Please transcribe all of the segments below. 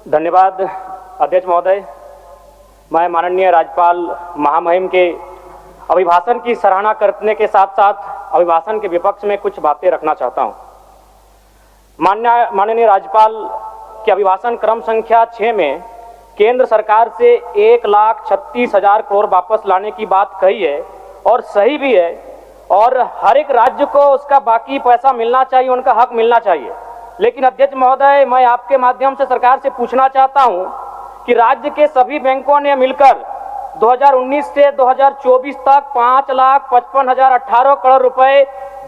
धन्यवाद अध्यक्ष महोदय। मैं माननीय राज्यपाल महामहिम के अभिभाषण की सराहना करने के साथ साथ अभिभाषण के विपक्ष में कुछ बातें रखना चाहता हूं। माननीय राज्यपाल के अभिभाषण क्रम संख्या 6 में केंद्र सरकार से 1,36,000 करोड़ वापस लाने की बात कही है और सही भी है, और हर एक राज्य को उसका बाकी पैसा मिलना चाहिए, उनका हक मिलना चाहिए। लेकिन अध्यक्ष महोदय, मैं आपके माध्यम से सरकार से पूछना चाहता हूं कि राज्य के सभी बैंकों ने मिलकर 2019 से 2024 तक 5,55,018 करोड़ रुपए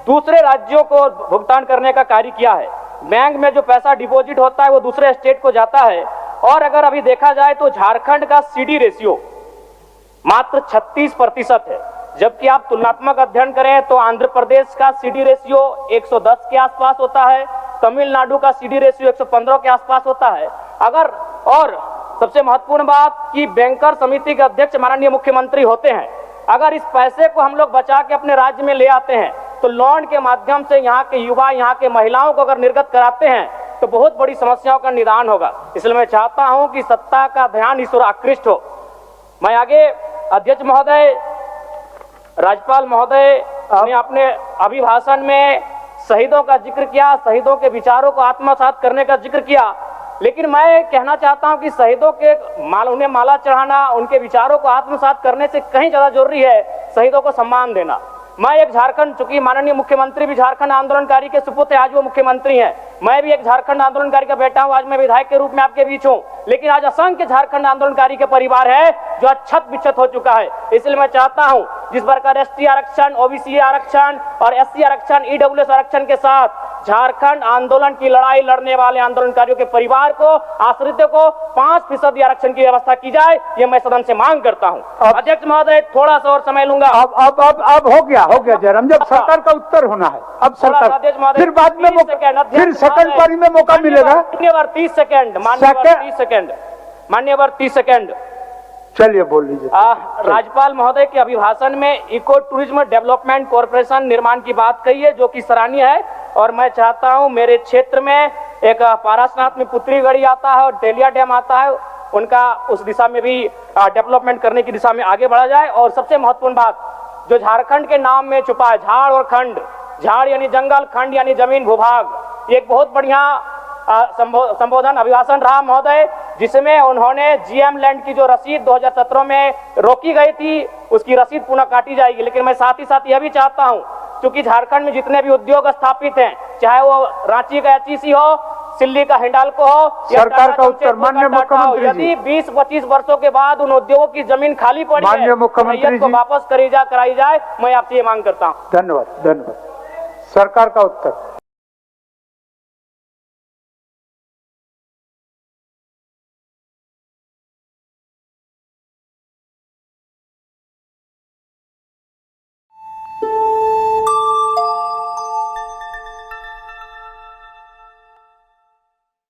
दूसरे राज्यों को भुगतान करने का कार्य किया है। बैंक में जो पैसा डिपॉजिट होता है वो दूसरे स्टेट को जाता है, और अगर अभी देखा जाए तो झारखंड का सीडी रेशियो मात्र 36% है, जबकि आप तुलनात्मक अध्ययन करें तो आंध्र प्रदेश का सीडी रेशियो 110 के आसपास होता है, तमिलनाडु का सीडी रेशियो 115 के आसपास होता है। अगर और सबसे महत्वपूर्ण बात कि बैंकर समिति के अध्यक्ष माननीय मुख्यमंत्री होते हैं, अगर इस पैसे को हम लोग बचा के अपने राज्य में ले आते हैं तो लोन के माध्यम से यहाँ के युवा, यहाँ के महिलाओं को अगर निर्गत कराते हैं तो बहुत बड़ी समस्याओं का निदान होगा। इसलिए मैं चाहता हूं कि सत्ता का ध्यान इस ओर आकृष्ट हो। मैं आगे अध्यक्ष महोदय, राज्यपाल महोदय ने अपने अभिभाषण में शहीदों का जिक्र किया, शहीदों के विचारों को आत्मसात करने का जिक्र किया, लेकिन मैं कहना चाहता हूं कि शहीदों के उन्हें माला चढ़ाना, उनके विचारों को आत्मसात करने से कहीं ज्यादा जरूरी है शहीदों को सम्मान देना। मैं एक झारखंड, चूंकि माननीय मुख्यमंत्री भी झारखंड आंदोलनकारी के सुपुत्र है, आज वो मुख्यमंत्री हैं, मैं भी एक झारखंड आंदोलनकारी का बेटा हूं, आज मैं विधायक के रूप में आपके बीच हूं, लेकिन आज असंख्य झारखंड आंदोलनकारी के परिवार है जो अच्छत विच्छत हो चुका है। इसलिए मैं चाहता हूं जिस प्रकार एसटी आरक्षण, ओबीसी आरक्षण और एससी आरक्षण, ईडब्ल्यूएस आरक्षण के साथ झारखंड आंदोलन की लड़ाई लड़ने वाले आंदोलनकारियों के परिवार को, आश्रितों को 5% आरक्षण की व्यवस्था की जाए, ये मैं सदन से मांग करता हूं। अध्यक्ष महोदय, थोड़ा सा और समय लूंगा। अब हो गया जयराम, जब सरकार का उत्तर होना है, अब सरकार फिर बाद में फिर सेकंड पारी में मौका मिलेगा। मान्यवर 30 सेकंड, मान्यवर 30 सेकंड। चलिए बोल लीजिए। राज्यपाल महोदय के अभिभाषण में इको टूरिज्म डेवलपमेंट कॉर्पोरेशन निर्माण की बात कही है, जो कि सराहनीय है, और मैं चाहता हूं मेरे क्षेत्र में एक पारासनाथ में पुत्री गढ़ी आता है और डेलिया डैम आता है, उनका उस दिशा में भी डेवलपमेंट करने की दिशा में आगे बढ़ा जाए। और सबसे महत्वपूर्ण बात जो झारखंड के नाम में छुपा है, झाड़ और खंड, झाड़ यानी जंगल, खंड यानी जमीन भूभाग, ये एक बहुत बढ़िया संबोधन अभिभाषण रहा महोदय, जिसमें उन्होंने जीएम लैंड की जो रसीद 2017 में रोकी गई थी उसकी रसीद पुनः काटी जाएगी। लेकिन मैं साथ ही साथ यह भी चाहता हूं, क्योंकि झारखंड में जितने भी उद्योग स्थापित हैं, चाहे वो रांची का एचईसी हो, सिल्ली का हिंडाल्को हो, सरकार का उत्तर माननीय मुख्यमंत्री जी, यदि 20-25 वर्षों के बाद उन उद्योगों की जमीन खाली पड़ी है, मुख्यमंत्री को वापस कराई जाए, मैं आपसे ये मांग करता हूँ। धन्यवाद। सरकार का उत्तर।